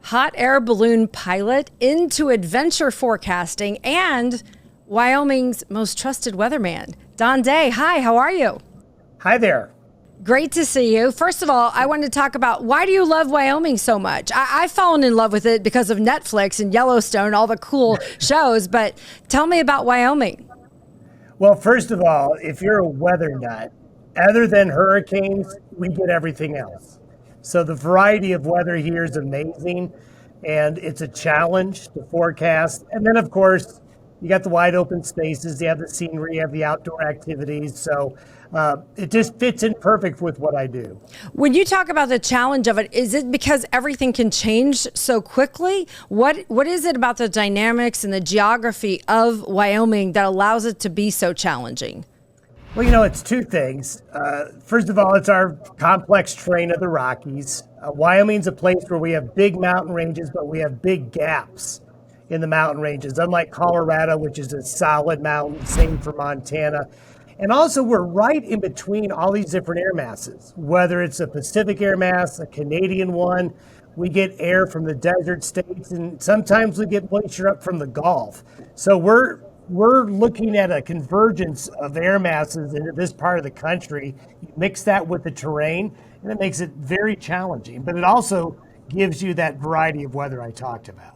hot air balloon pilot into adventure forecasting, and Wyoming's most trusted weatherman. Don Day, hi, how are you? Hi there. Great to see you. First of all, I wanted to talk about why do you love Wyoming so much? I've fallen in love with it because of Netflix and Yellowstone, all the cool shows, but tell me about Wyoming. Well, first of all, if you're a weather nut, other than hurricanes, we get everything else. So the variety of weather here is amazing, and it's a challenge to forecast. And then, of course, you got the wide open spaces, you have the scenery, you have the outdoor activities. So it just fits in perfect with what I do. When you talk about the challenge of it, is it because everything can change so quickly? What is it about the dynamics and the geography of Wyoming that allows it to be so challenging? Well, it's two things. First of all, it's our complex terrain of the Rockies. Wyoming's a place where we have big mountain ranges, but we have big gaps in the mountain ranges, unlike Colorado, which is a solid mountain, same for Montana. And also, we're right in between all these different air masses, whether it's a Pacific air mass, a Canadian one. We get air from the desert states, and sometimes we get moisture up from the Gulf. So we're looking at a convergence of air masses into this part of the country. You mix that with the terrain, and it makes it very challenging. But it also gives you that variety of weather I talked about.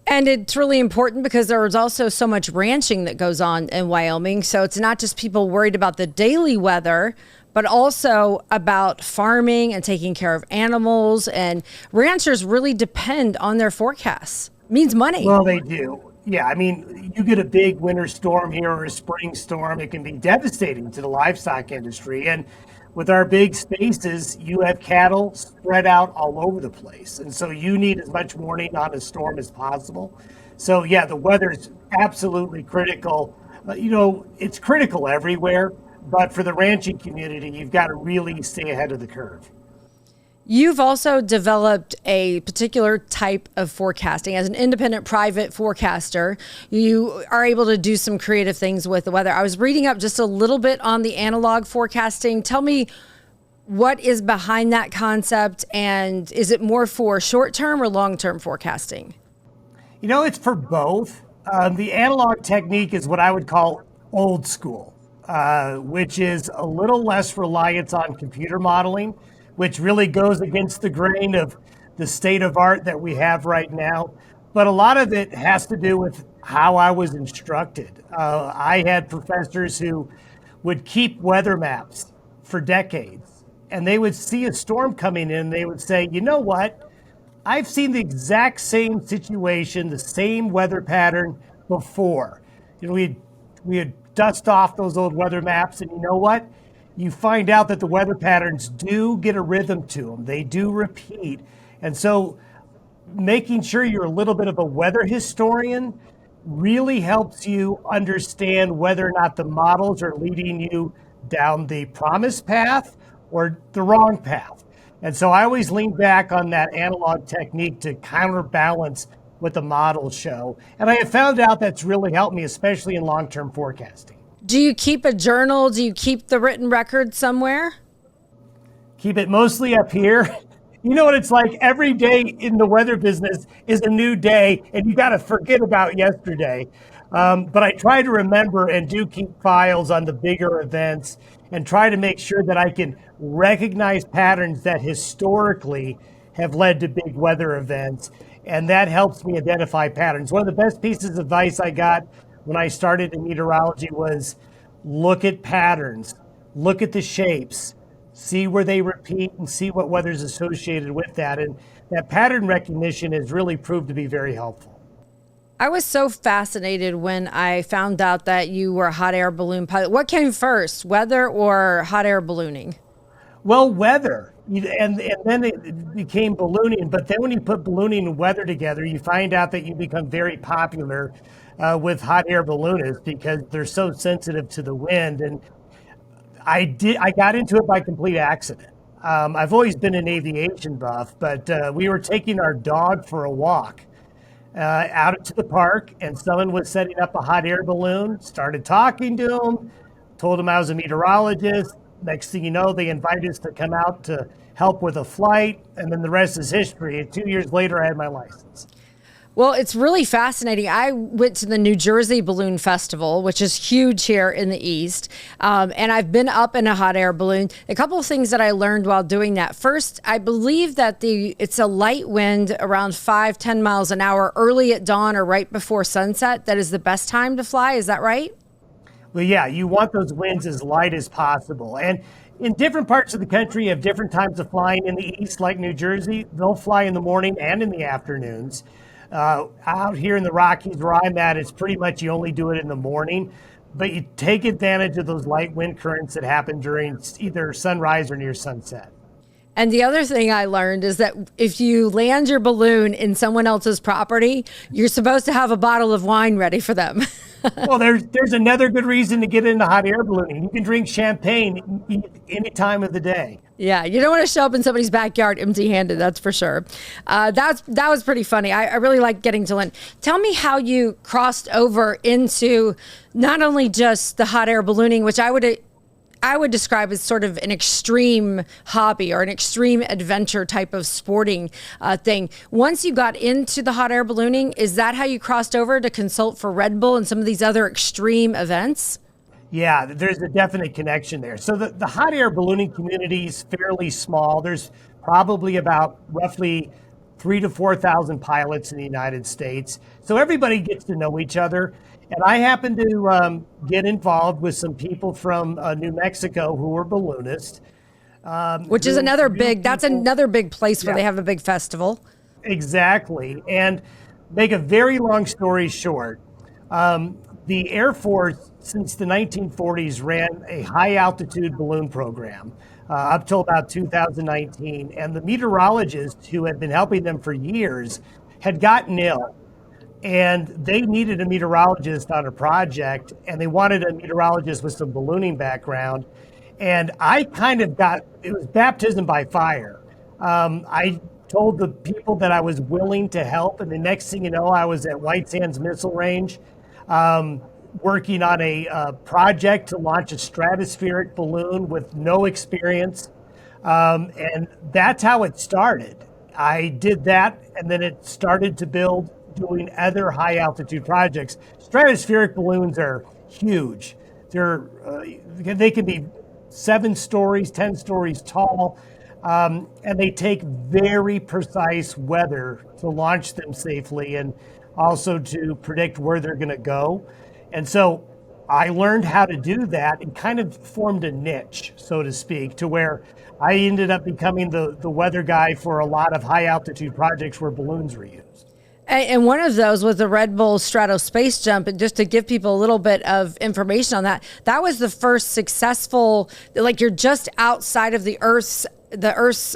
And it's really important because there's also so much ranching that goes on in Wyoming. So it's not just people worried about the daily weather, but also about farming and taking care of animals. And ranchers really depend on their forecasts. It means money. Well, they do. Yeah, I mean, you get a big winter storm here or a spring storm, it can be devastating to the livestock industry. And with our big spaces, you have cattle spread out all over the place. And so you need as much warning on a storm as possible. So yeah, the weather is absolutely critical. It's critical everywhere, but for the ranching community, you've got to really stay ahead of the curve. You've also developed a particular type of forecasting. As an independent private forecaster, you are able to do some creative things with the weather. I was reading up just a little bit on the analog forecasting. Tell me what is behind that concept, and is it more for short-term or long-term forecasting? It's for both. The analog technique is what I would call old school, which is a little less reliance on computer modeling, which really goes against the grain of the state of art that we have right now. But a lot of it has to do with how I was instructed. I had professors who would keep weather maps for decades, and they would see a storm coming in, and they would say, you know what? I've seen the exact same situation, the same weather pattern before. We'd dust off those old weather maps, and you know what? You find out that the weather patterns do get a rhythm to them. They do repeat. And so making sure you're a little bit of a weather historian really helps you understand whether or not the models are leading you down the promised path or the wrong path. And so I always lean back on that analog technique to counterbalance what the models show. And I have found out that's really helped me, especially in long-term forecasting. Do you keep a journal? Do you keep the written record somewhere? Keep it mostly up here. You know what it's like? Every day in the weather business is a new day, and you got to forget about yesterday. But I try to remember and do keep files on the bigger events and try to make sure that I can recognize patterns that historically have led to big weather events. And that helps me identify patterns. One of the best pieces of advice I got when I started in meteorology was look at patterns, look at the shapes, see where they repeat and see what weather's associated with that. And that pattern recognition has really proved to be very helpful. I was so fascinated when I found out that you were a hot air balloon pilot. What came first, weather or hot air ballooning? Well, weather, and then it became ballooning. But then when you put ballooning and weather together, you find out that you become very popular with hot air balloonists because they're so sensitive to the wind. And I got into it by complete accident. I've always been an aviation buff, but we were taking our dog for a walk out to the park, and someone was setting up a hot air balloon, started talking to him, told him I was a meteorologist. Next thing you know, they invited us to come out to help with a flight, and then the rest is history. And 2 years later, I had my license. Well, it's really fascinating. I went to the New Jersey Balloon Festival, which is huge here in the East. And I've been up in a hot air balloon. A couple of things that I learned while doing that. First, I believe that it's a light wind around 5-10 miles an hour early at dawn or right before sunset. That is the best time to fly. Is that right? Well, yeah, you want those winds as light as possible. And in different parts of the country, you have different times of flying. In the East, like New Jersey, they'll fly in the morning and in the afternoons. Out here in the Rockies where I'm at, it's pretty much you only do it in the morning, but you take advantage of those light wind currents that happen during either sunrise or near sunset. And the other thing I learned is that if you land your balloon in someone else's property, you're supposed to have a bottle of wine ready for them. Well, there's another good reason to get into hot air ballooning. You can drink champagne any time of the day. Yeah, you don't want to show up in somebody's backyard empty-handed, that's for sure. That was pretty funny. I really like getting to learn. Tell me how you crossed over into not only just the hot air ballooning, which I would describe as sort of an extreme hobby or an extreme adventure type of sporting thing. Once you got into the hot air ballooning, is that how you crossed over to consult for Red Bull and some of these other extreme events? Yeah, there's a definite connection there. So the hot air ballooning community is fairly small. There's probably about roughly 3,000 to 4,000 pilots in the United States. So everybody gets to know each other. And I happened to get involved with some people from New Mexico who were balloonists. Which is another big, that's another big place where they have a big festival. Exactly. And make a very long story short, the Air Force, since the 1940s, ran a high altitude balloon program up till about 2019. And the meteorologists who had been helping them for years had gotten ill. And they needed a meteorologist on a project, and they wanted a meteorologist with some ballooning background. And I kind of it was baptism by fire. I told the people that I was willing to help, and the next thing you know, I was at White Sands Missile Range working on a project to launch a stratospheric balloon with no experience. And that's how it started. I did that, and then it started to build doing other high altitude projects. Stratospheric balloons are huge. They can be 7 stories, 10 stories tall, and they take very precise weather to launch them safely and also to predict where they're going to go. And so I learned how to do that and kind of formed a niche, so to speak, to where I ended up becoming the weather guy for a lot of high altitude projects where balloons were used. And one of those was the Red Bull Stratos space jump. And just to give people a little bit of information on that, that was the first successful, like you're just outside of the Earth's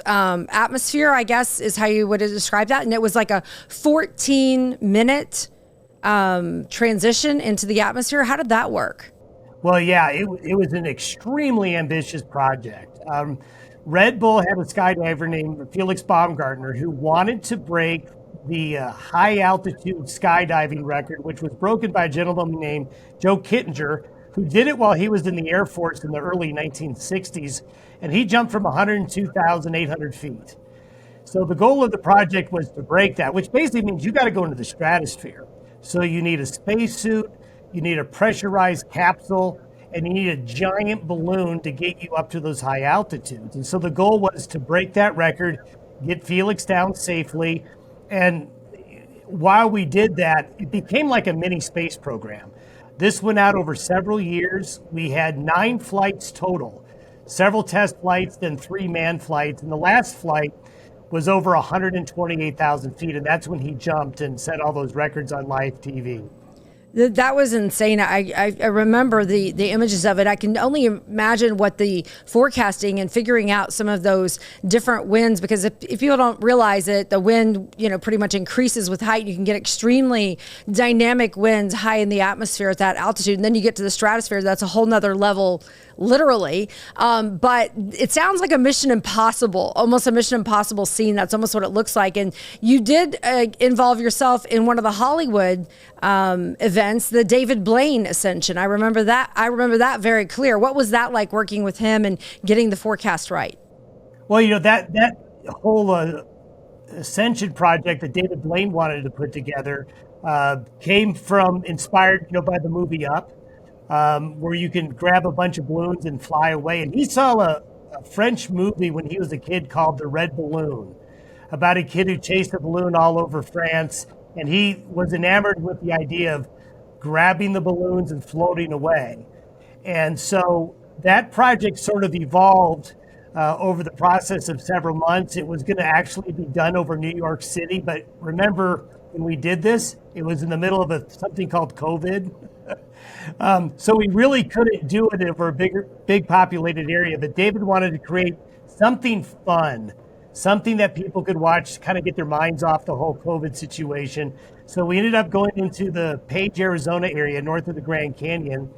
atmosphere, I guess is how you would describe that. And it was like a 14-minute transition into the atmosphere. How did that work? Well, yeah, it was an extremely ambitious project. Red Bull had a skydiver named Felix Baumgartner who wanted to break the high altitude skydiving record, which was broken by a gentleman named Joe Kittinger, who did it while he was in the Air Force in the early 1960s. And he jumped from 102,800 feet. So the goal of the project was to break that, which basically means you got to go into the stratosphere. So you need a spacesuit, you need a pressurized capsule, and you need a giant balloon to get you up to those high altitudes. And so the goal was to break that record, get Felix down safely. And while we did that, it became like a mini space program. This went out over several years. We had 9 flights total, several test flights, then 3 manned flights. And the last flight was over 128,000 feet. And that's when he jumped and set all those records on live TV. That was insane. I remember the images of it. I can only imagine what the forecasting and figuring out some of those different winds, because if people don't realize it, the wind, pretty much increases with height. You can get extremely dynamic winds high in the atmosphere at that altitude. And then you get to the stratosphere. That's a whole nother level, literally. But it sounds like almost a Mission Impossible scene. That's almost what it looks like. And you did involve yourself in one of the Hollywood events, the David Blaine Ascension. I remember that very clear. What was that like working with him and getting the forecast right? Well, that whole Ascension project that David Blaine wanted to put together came from inspired, by the movie Up, where you can grab a bunch of balloons and fly away. And he saw a French movie when he was a kid called The Red Balloon, about a kid who chased a balloon all over France, and he was enamored with the idea of grabbing the balloons and floating away. And so that project sort of evolved over the process of several months. It was going to actually be done over New York City, but remember when we did this, it was in the middle of something called COVID. So we really couldn't do it over a big populated area. But David wanted to create something fun, something that people could watch, kind of get their minds off the whole COVID situation. So we ended up going into the Page, Arizona area north of the Grand Canyon.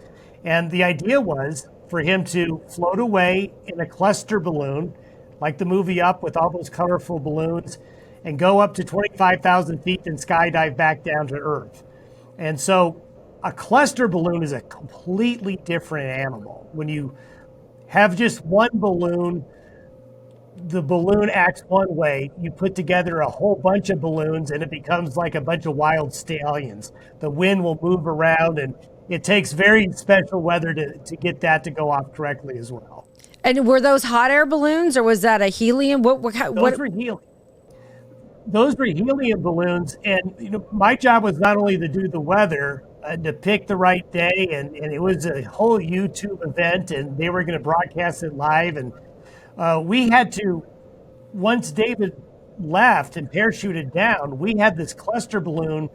And the idea was for him to float away in a cluster balloon, like the movie Up with all those colorful balloons, and go up to 25,000 feet and skydive back down to Earth. And so a cluster balloon is a completely different animal. When you have just one balloon, the balloon acts one way. You put together a whole bunch of balloons and it becomes like a bunch of wild stallions. The wind will move around, and it takes very special weather to get that to go off correctly as well. And were those hot air balloons, or was that a helium? What Those were helium. Those were helium balloons, and my job was not only to do the weather, to pick the right day, and it was a whole YouTube event, and they were going to broadcast it live, and we had to, once David left and parachuted down, we had this cluster balloon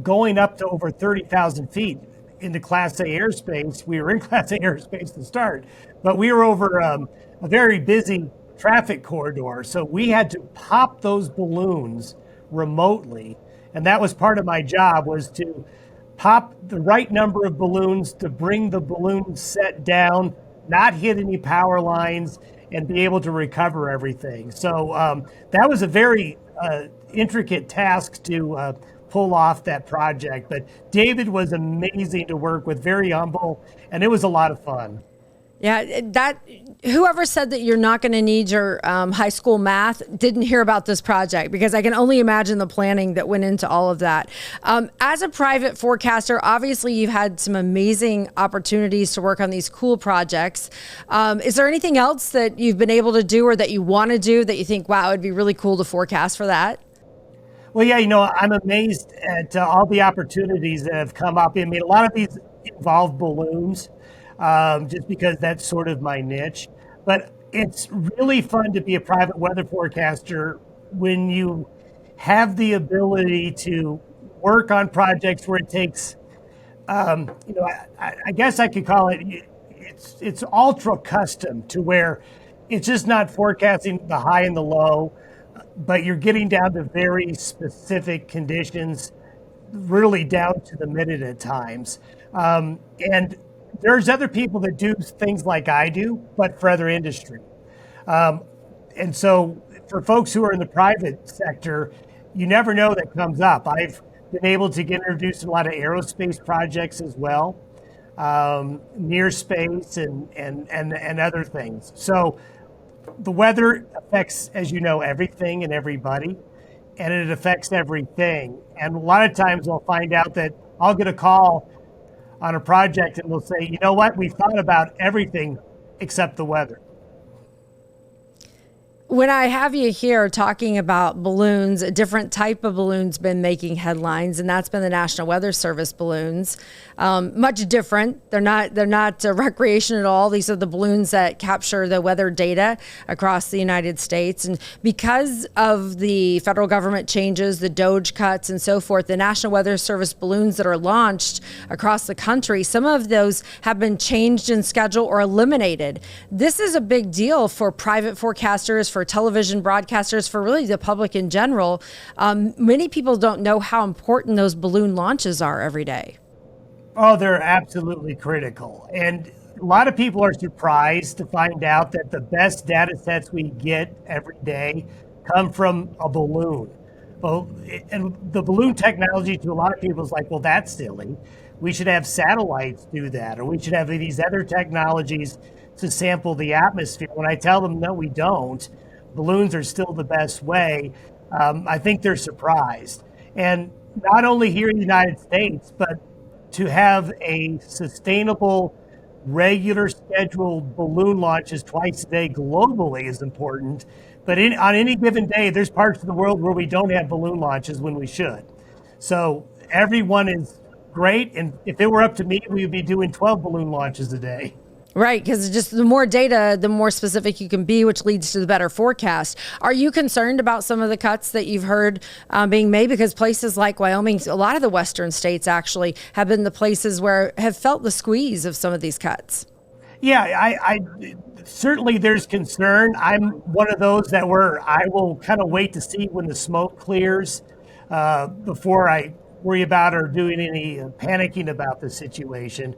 going up to over 30,000 feet into Class A airspace. We were in Class A airspace to start, but we were over a very busy traffic corridor. So we had to pop those balloons remotely. And that was part of my job, was to pop the right number of balloons to bring the balloon set down, not hit any power lines, and be able to recover everything. So that was a very intricate task to pull off that project. But David was amazing to work with, very humble, and it was a lot of fun. Yeah, whoever said that you're not going to need your high school math didn't hear about this project, because I can only imagine the planning that went into all of that. As a private forecaster, obviously you've had some amazing opportunities to work on these cool projects. Is there anything else that you've been able to do or that you want to do that you think, wow, it'd be really cool to forecast for that? Well, yeah, I'm amazed at all the opportunities that have come up. I mean, a lot of these involve balloons, just because that's sort of my niche. But it's really fun to be a private weather forecaster when you have the ability to work on projects where it takes, I guess I could call it's ultra custom, to where it's just not forecasting the high and the low, but you're getting down to very specific conditions, really down to the minute at times. And there's other people that do things like I do, but for other industry. And so for folks who are in the private sector, you never know that comes up. I've been able to get introduced in a lot of aerospace projects as well, near space and other things. So the weather affects, as you know, everything and everybody, and it affects everything. And a lot of times I'll find out that I'll get a call on a project and they'll say, you know what, we thought about everything except the weather. When I have you here talking about balloons, a different type of balloons been making headlines, and that's been the National Weather Service balloons. Much different. They're not recreation at all. These are the balloons that capture the weather data across the United States. And because of the federal government changes, the DOGE cuts and so forth, the National Weather Service balloons that are launched across the country, some of those have been changed in schedule or eliminated. This is a big deal for private forecasters, for television broadcasters, for really the public in general. Many people don't know how important those balloon launches are every day. Oh, they're absolutely critical. And a lot of people are surprised to find out that the best data sets we get every day come from a balloon. Well, and the balloon technology to a lot of people is like, well, that's silly. We should have satellites do that, or we should have these other technologies to sample the atmosphere. When I tell them, no, we don't. balloons are still the best way, I think they're surprised. And not only here in the United States, but to have a sustainable, regular scheduled balloon launches twice a day globally is important. But on any given day, there's parts of the world where we don't have balloon launches when we should. So everyone is great. And if it were up to me, we would be doing 12 balloon launches a day. Right, because just the more data, the more specific you can be, which leads to the better forecast. Are you concerned about some of the cuts that you've heard being made? Because places like Wyoming, a lot of the western states actually have been the places where have felt the squeeze of some of these cuts. Yeah, I certainly there's concern. I'm one of those that I will kind of wait to see when the smoke clears before I worry about or doing any panicking about the situation.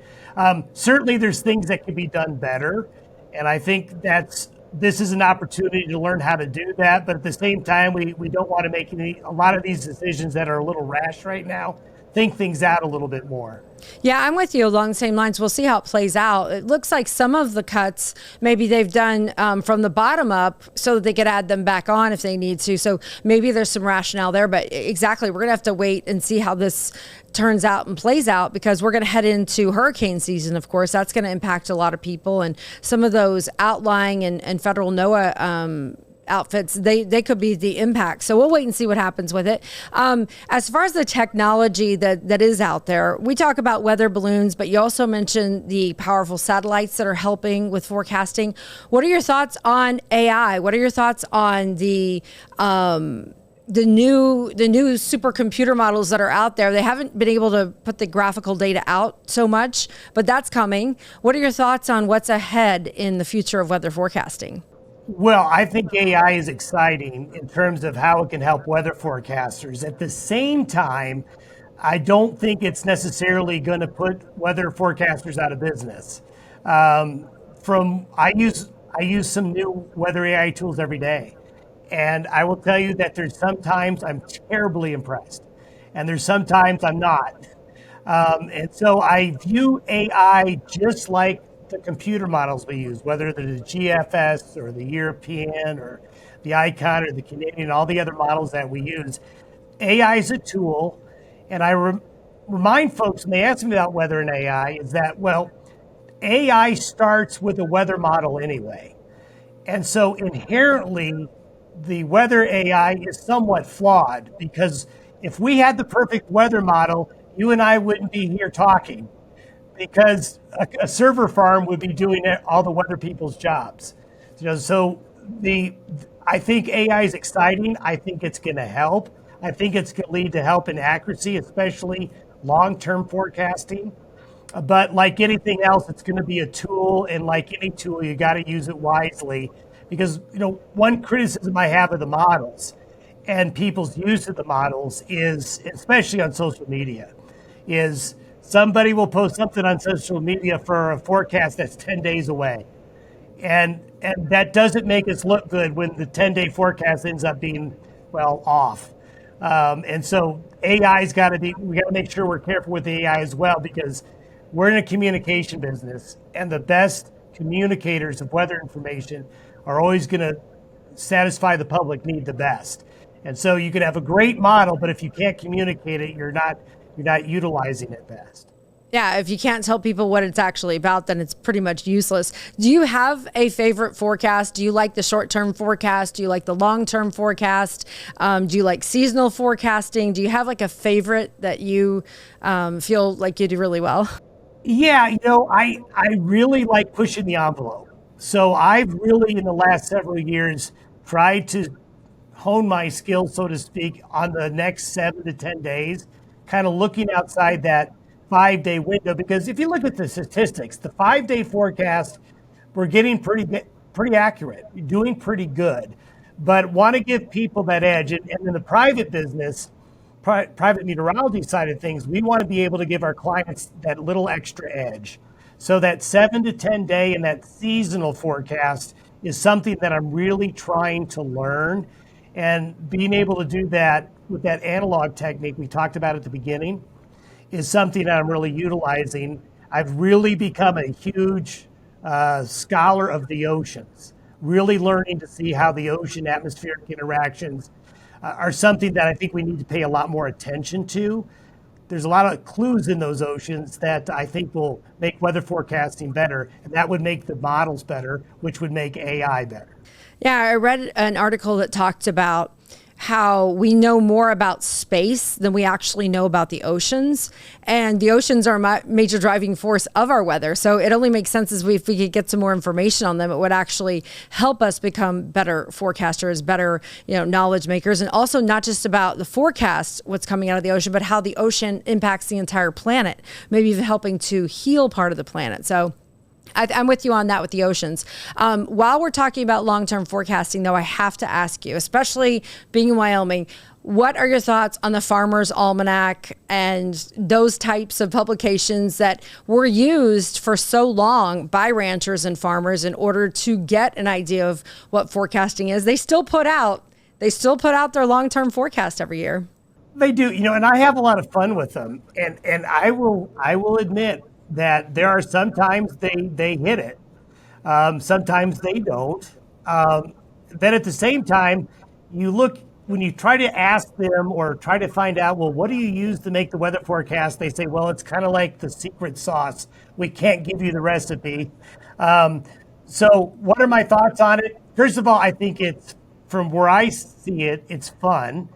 Certainly there's things that could be done better. And I think this is an opportunity to learn how to do that. But at the same time, we don't want to make a lot of these decisions that are a little rash right now. Think things out a little bit more. Yeah, I'm with you along the same lines. We'll see how it plays out. It looks like some of the cuts, maybe they've done from the bottom up so that they could add them back on if they need to. So maybe there's some rationale there. But exactly, we're going to have to wait and see how this turns out and plays out, because we're going to head into hurricane season, of course. That's going to impact a lot of people. And some of those outlying and federal NOAA outfits, they could be the impact. So we'll wait and see what happens with it. As far as the technology that is out there, we talk about weather balloons, but you also mentioned the powerful satellites that are helping with forecasting. What are your thoughts on AI? What are your thoughts on the new supercomputer models that are out there? They haven't been able to put the graphical data out so much, but that's coming. What are your thoughts on what's ahead in the future of weather forecasting? Well, I think AI is exciting in terms of how it can help weather forecasters. At the same time, I don't think it's necessarily going to put weather forecasters out of business. I use some new weather AI tools every day, and I will tell you that there's sometimes I'm terribly impressed, and there's sometimes I'm not. And so I view AI just like the computer models we use, whether they're the GFS or the European or the ICON or the Canadian, all the other models that we use. AI is a tool, and I remind folks when they ask me about weather and AI is that, well, AI starts with a weather model anyway. And so inherently, the weather AI is somewhat flawed, because if we had the perfect weather model, you and I wouldn't be here talking, because a server farm would be doing all the weather people's jobs. So I think AI is exciting. I think it's going to help. I think it's going to lead to help in accuracy, especially long-term forecasting. But like anything else, it's going to be a tool, and like any tool, you got to use it wisely. Because one criticism I have of the models and people's use of the models is, especially on social media, is somebody will post something on social media for a forecast that's 10 days away. And that doesn't make us look good when the 10-day forecast ends up being, well, off. And so we got to make sure we're careful with the AI as well, because we're in a communication business, and the best communicators of weather information are always going to satisfy the public need the best. And so you could have a great model, but if you can't communicate it, you're not utilizing it best. Yeah, if you can't tell people what it's actually about, then it's pretty much useless. Do you have a favorite forecast? Do you like the short-term forecast? Do you like the long-term forecast? Do you like seasonal forecasting? Do you have like a favorite that you feel like you do really well? Yeah, I really like pushing the envelope. So I've really, in the last several years, tried to hone my skills, so to speak, on the next 7 to 10 days, kind of looking outside that 5-day window. Because if you look at the statistics, the 5-day forecast, we're getting pretty accurate, doing pretty good, but want to give people that edge. And in the private business, private meteorology side of things, we want to be able to give our clients that little extra edge. So that 7 to 10 day and that seasonal forecast is something that I'm really trying to learn. And being able to do that with that analog technique we talked about at the beginning is something that I'm really utilizing. I've really become a huge scholar of the oceans. really learning to see how the ocean atmospheric interactions are something that I think we need to pay a lot more attention to. There's a lot of clues in those oceans that I think will make weather forecasting better, and that would make the models better, which would make AI better. Yeah, I read an article that talked about how we know more about space than we actually know about the oceans. And the oceans are a major driving force of our weather. So it only makes sense if we could get some more information on them, it would actually help us become better forecasters, better, knowledge makers. And also not just about the forecast, what's coming out of the ocean, but how the ocean impacts the entire planet, maybe even helping to heal part of the planet. So I'm with you on that with the oceans. While we're talking about long-term forecasting, though, I have to ask you, especially being in Wyoming, what are your thoughts on the Farmer's Almanac and those types of publications that were used for so long by ranchers and farmers in order to get an idea of what forecasting is? They still put out their long-term forecast every year. They do, and I have a lot of fun with them. And I will admit that there are sometimes they hit it. Sometimes they don't. Then at the same time, when you try to ask them or try to find out, well, what do you use to make the weather forecast? They say, well, it's kind of like the secret sauce. We can't give you the recipe. So what are my thoughts on it? First of all, I think from where I see it, it's fun.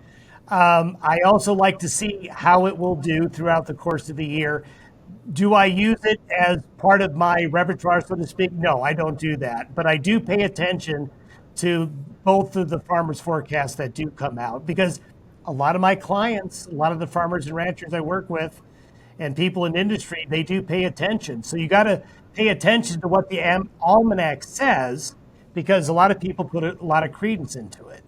I also like to see how it will do throughout the course of the year. Do I use it as part of my repertoire, so to speak? No, I don't do that. But I do pay attention to both of the farmers' forecasts that do come out, because a lot of my clients, a lot of the farmers and ranchers I work with and people in industry, they do pay attention. So you got to pay attention to what the almanac says, because a lot of people put a lot of credence into it.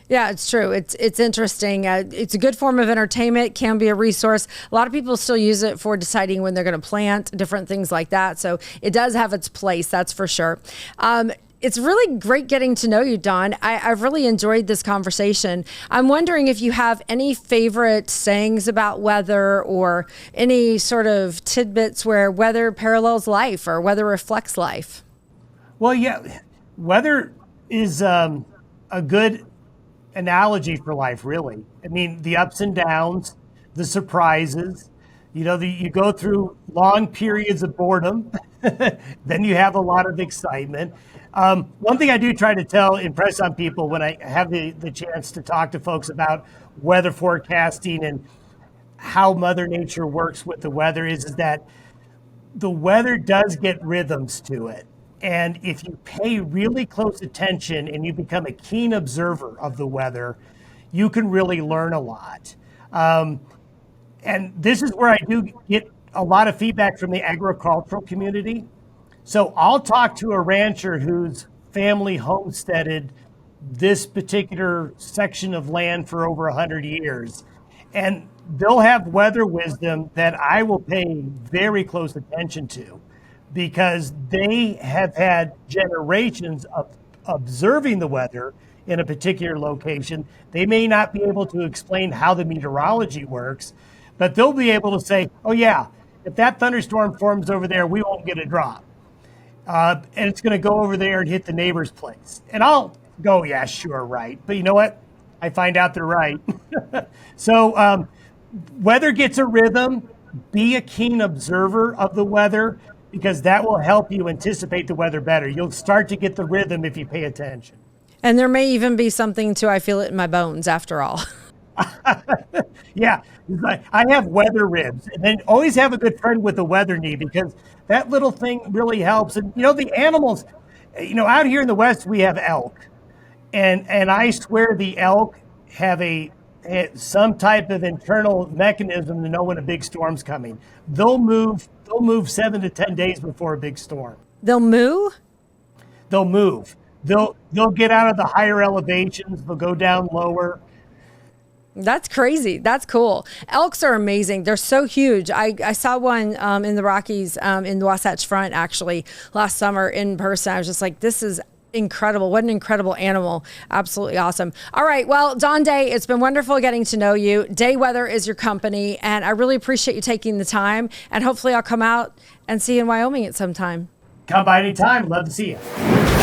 Yeah, it's true. It's interesting. It's a good form of entertainment, can be a resource. A lot of people still use it for deciding when they're going to plant, different things like that. So it does have its place, that's for sure. It's really great getting to know you, Don. I've really enjoyed this conversation. I'm wondering if you have any favorite sayings about weather or any sort of tidbits where weather parallels life or weather reflects life. Well, yeah, weather is a good analogy for life, really. I mean, the ups and downs, the surprises, you go through long periods of boredom, then you have a lot of excitement. One thing I do try to impress on people when I have the chance to talk to folks about weather forecasting and how Mother Nature works with the weather is that the weather does get rhythms to it. And if you pay really close attention and you become a keen observer of the weather, you can really learn a lot. And this is where I do get a lot of feedback from the agricultural community. So I'll talk to a rancher whose family homesteaded this particular section of land for over 100 years. And they'll have weather wisdom that I will pay very close attention to, because they have had generations of observing the weather in a particular location. They may not be able to explain how the meteorology works, but they'll be able to say, oh yeah, if that thunderstorm forms over there, we won't get a drop. And it's going to go over there and hit the neighbor's place. And I'll go, yeah, sure, right. But you know what? I find out they're right. So weather gets a rhythm. Be a keen observer of the weather, because that will help you anticipate the weather better. You'll start to get the rhythm if you pay attention. And there may even be something to, I feel it in my bones after all. Yeah, I have weather ribs, and then always have a good friend with a weather knee, because that little thing really helps. And the animals, out here in the West, we have elk, and I swear the elk have some type of internal mechanism to know when a big storm's coming. They'll move 7 to 10 days before a big storm. They'll moo? They'll move. They'll get out of the higher elevations. They'll go down lower. That's crazy. That's cool. Elks are amazing. They're so huge. I saw one in the Rockies, in the Wasatch Front, actually, last summer in person. I was just like, this is incredible. What an incredible animal. Absolutely awesome. All right. Well, Don Day, it's been wonderful getting to know you. DayWeather is your company, and I really appreciate you taking the time. And hopefully I'll come out and see you in Wyoming at some time. Come by anytime. Love to see you.